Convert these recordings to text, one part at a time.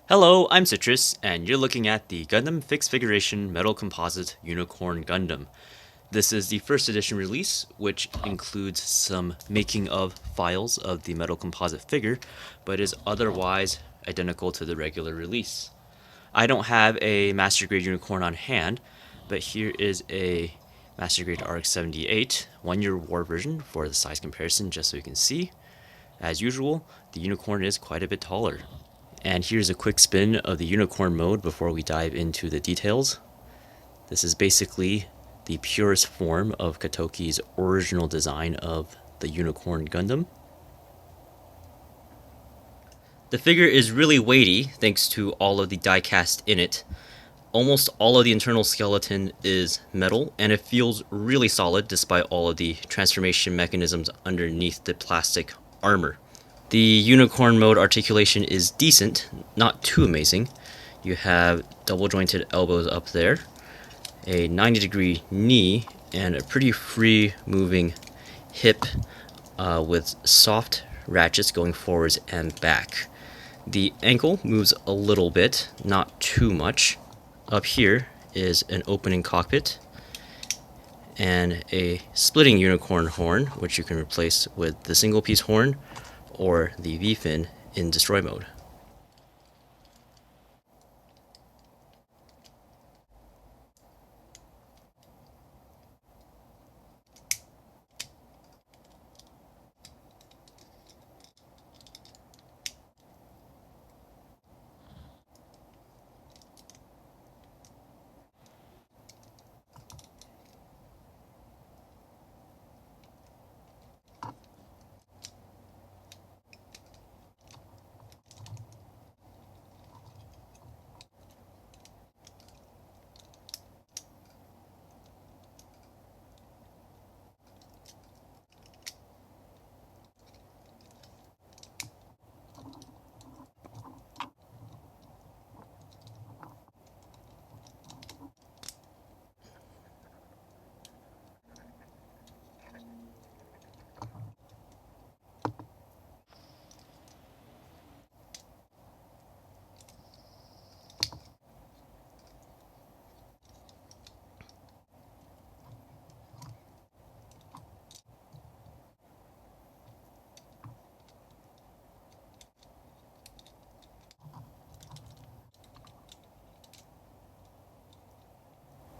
Hello, I'm Citrus, and you're looking at the Gundam Fixed Figuration Metal Composite Unicorn Gundam. This is the first edition release, which includes some making of files of the metal composite figure, but is otherwise identical to the regular release. I don't have a Master Grade Unicorn on hand, but here is a Master Grade RX-78 one-year war version for the size comparison, just so you can see. As usual, the Unicorn is quite a bit taller. And here's a quick spin of the Unicorn mode before we dive into the details. This is basically the purest form of Katoki's original design of the Unicorn Gundam. The figure is really weighty thanks to all of the die-cast in it. Almost all of the internal skeleton is metal, and it feels really solid despite all of the transformation mechanisms underneath the plastic armor. The Unicorn mode articulation is decent, not too amazing. You have double jointed elbows up there, a 90-degree knee, and a pretty free moving hip with soft ratchets going forwards and back. The ankle moves a little bit, not too much. Up here is an opening cockpit and a splitting unicorn horn, which you can replace with the single piece horn or the V-fin in destroy mode.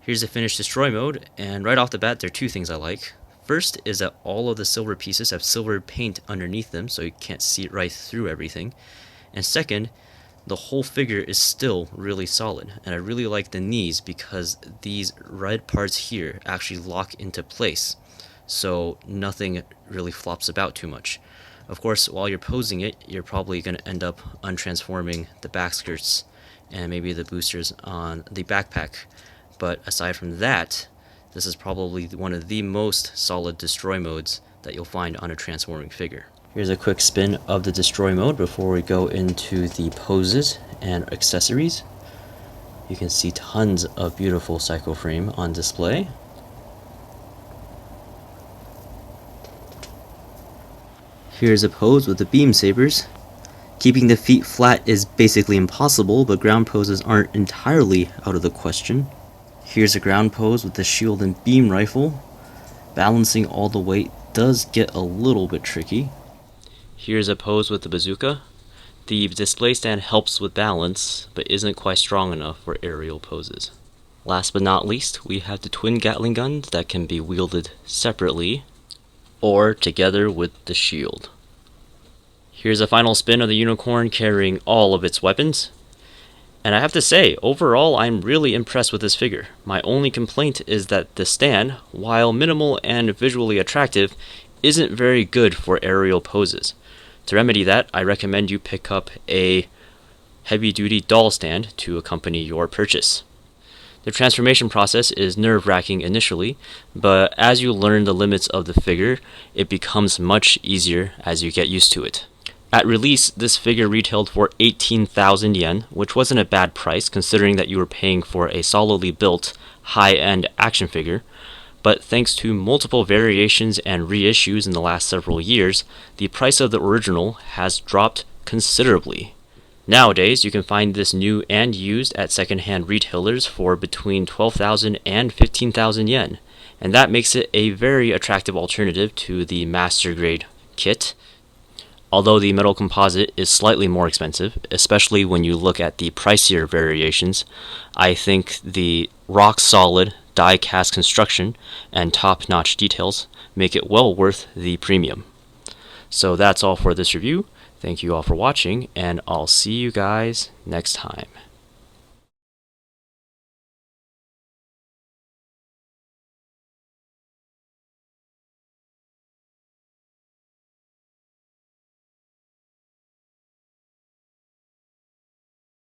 Here's the finished destroy mode, and right off the bat there are two things I like. First is that all of the silver pieces have silver paint underneath them, so you can't see right through everything. And second, the whole figure is still really solid, and I really like the knees because these red parts here actually lock into place, so nothing really flops about too much. Of course, while you're posing it, you're probably going to end up untransforming the back skirts and maybe the boosters on the backpack. But aside from that, this is probably one of the most solid destroy modes that you'll find on a transforming figure. Here's a quick spin of the destroy mode before we go into the poses and accessories. You can see tons of beautiful psycho frame on display. Here's a pose with the beam sabers. Keeping the feet flat is basically impossible, but ground poses aren't entirely out of the question. Here's a ground pose with the shield and beam rifle. Balancing all the weight does get a little bit tricky. Here's a pose with the bazooka. The display stand helps with balance, but isn't quite strong enough for aerial poses. Last but not least, we have the twin Gatling guns that can be wielded separately or together with the shield. Here's a final spin of the Unicorn carrying all of its weapons. And I have to say, overall, I'm really impressed with this figure. My only complaint is that the stand, while minimal and visually attractive, isn't very good for aerial poses. To remedy that, I recommend you pick up a heavy-duty doll stand to accompany your purchase. The transformation process is nerve-wracking initially, but as you learn the limits of the figure, it becomes much easier as you get used to it. At release, this figure retailed for 18,000 yen, which wasn't a bad price considering that you were paying for a solidly built, high-end action figure, but thanks to multiple variations and reissues in the last several years, the price of the original has dropped considerably. Nowadays, you can find this new and used at secondhand retailers for between 12,000 and 15,000 yen, and that makes it a very attractive alternative to the master grade kit. Although the metal composite is slightly more expensive, especially when you look at the pricier variations, I think the rock-solid die-cast construction and top-notch details make it well worth the premium. So that's all for this review. Thank you all for watching, and I'll see you guys next time.